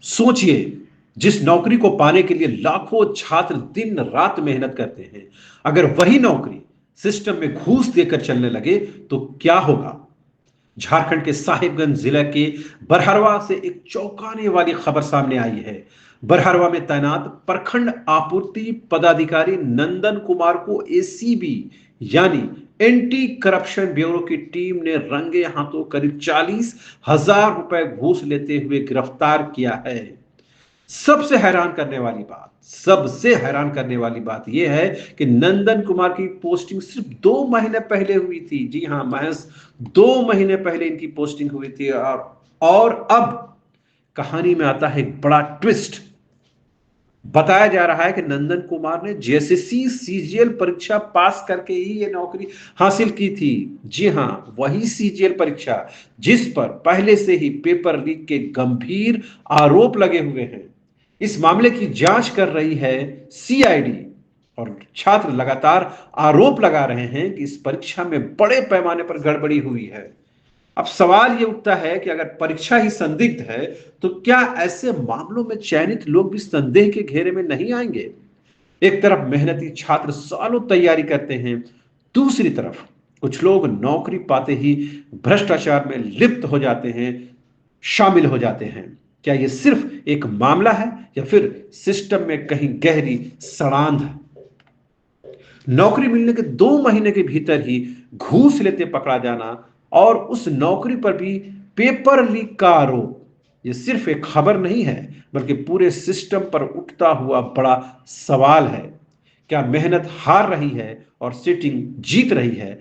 सोचिए, जिस नौकरी को पाने के लिए लाखों छात्र दिन रात मेहनत करते हैं, अगर वही नौकरी सिस्टम में घूस देकर चलने लगे तो क्या होगा। झारखंड के साहिबगंज जिले के बरहरवा से एक चौंकाने वाली खबर सामने आई है। बरहरवा में तैनात प्रखंड आपूर्ति पदाधिकारी नंदन कुमार को एसीबी यानी एंटी करप्शन ब्यूरो की टीम ने रंगे हाथों करीब 40,000 रुपए घूस लेते हुए गिरफ्तार किया है। सबसे हैरान करने वाली बात यह है कि नंदन कुमार की पोस्टिंग सिर्फ 2 महीने पहले हुई थी। जी हां, महज 2 महीने पहले इनकी पोस्टिंग हुई थी। और अब कहानी में आता है एक बड़ा ट्विस्ट। बताया जा रहा है कि नंदन कुमार ने जेएसएससी सीजीएल परीक्षा पास करके ही ये नौकरी हासिल की थी। जी हां, वही सीजीएल परीक्षा जिस पर पहले से ही पेपर लीक के गंभीर आरोप लगे हुए हैं। इस मामले की जांच कर रही है सीआईडी और छात्र लगातार आरोप लगा रहे हैं कि इस परीक्षा में बड़े पैमाने पर गड़बड़ी हुई है। अब सवाल यह उठता है कि अगर परीक्षा ही संदिग्ध है तो क्या ऐसे मामलों में चयनित लोग भी संदेह के घेरे में नहीं आएंगे। एक तरफ मेहनती छात्र सालों तैयारी करते हैं, दूसरी तरफ कुछ लोग नौकरी पाते ही भ्रष्टाचार में लिप्त हो जाते हैं, शामिल हो जाते हैं। क्या यह सिर्फ एक मामला है या फिर सिस्टम में कहीं गहरी सड़ांध है। नौकरी मिलने के 2 महीने के भीतर ही घूस लेते पकड़ा जाना और उस नौकरी पर भी पेपर लीक का आरोप, यह सिर्फ एक खबर नहीं है बल्कि पूरे सिस्टम पर उठता हुआ बड़ा सवाल है। क्या मेहनत हार रही है और सीटिंग जीत रही है।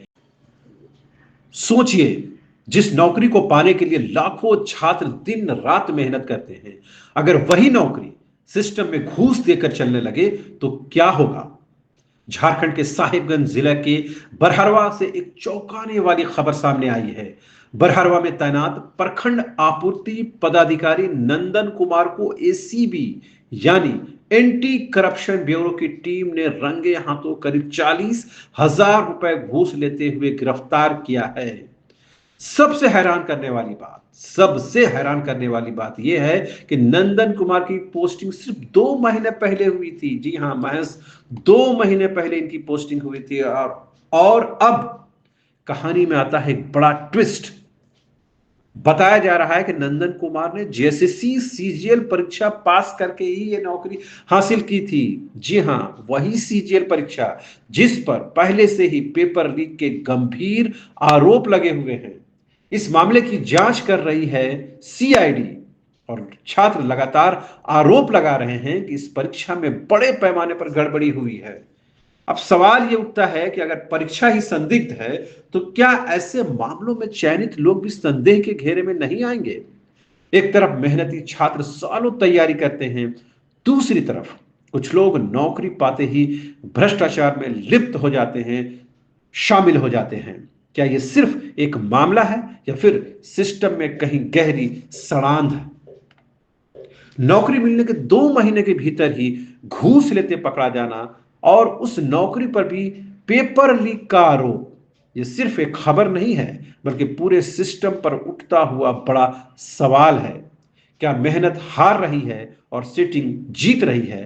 सोचिए, जिस नौकरी को पाने के लिए लाखों छात्र दिन रात मेहनत करते हैं, अगर वही नौकरी सिस्टम में घूस देकर चलने लगे तो क्या होगा। झारखंड के साहिबगंज जिले के बरहरवा से एक चौंकाने वाली खबर सामने आई है। बरहरवा में तैनात प्रखंड आपूर्ति पदाधिकारी नंदन कुमार को एसीबी यानी एंटी करप्शन ब्यूरो की टीम ने रंगे हाथों करीब 40,000 रुपए घूस लेते हुए गिरफ्तार किया है। सबसे हैरान करने वाली बात यह है कि नंदन कुमार की पोस्टिंग सिर्फ 2 महीने पहले हुई थी। जी हां, महज 2 महीने पहले इनकी पोस्टिंग हुई थी। और अब कहानी में आता है एक बड़ा ट्विस्ट। बताया जा रहा है कि नंदन कुमार ने जेएसएससी सीजीएल परीक्षा पास करके ही ये नौकरी हासिल की थी। जी हां, वही सीजीएल परीक्षा जिस पर पहले से ही पेपर लीक के गंभीर आरोप लगे हुए हैं। इस मामले की जांच कर रही है सीआईडी और छात्र लगातार आरोप लगा रहे हैं कि इस परीक्षा में बड़े पैमाने पर गड़बड़ी हुई है। अब सवाल यह उठता है कि अगर परीक्षा ही संदिग्ध है तो क्या ऐसे मामलों में चयनित लोग भी संदेह के घेरे में नहीं आएंगे। एक तरफ मेहनती छात्र सालों तैयारी करते हैं, दूसरी तरफ कुछ लोग नौकरी पाते ही भ्रष्टाचार में लिप्त हो जाते हैं, शामिल हो जाते हैं। क्या यह सिर्फ एक मामला है या फिर सिस्टम में कहीं गहरी सड़ांध है। नौकरी मिलने के 2 महीने के भीतर ही घूस लेते पकड़ा जाना और उस नौकरी पर भी पेपर लीक का आरोप, यह सिर्फ एक खबर नहीं है बल्कि पूरे सिस्टम पर उठता हुआ बड़ा सवाल है। क्या मेहनत हार रही है और सीटिंग जीत रही है।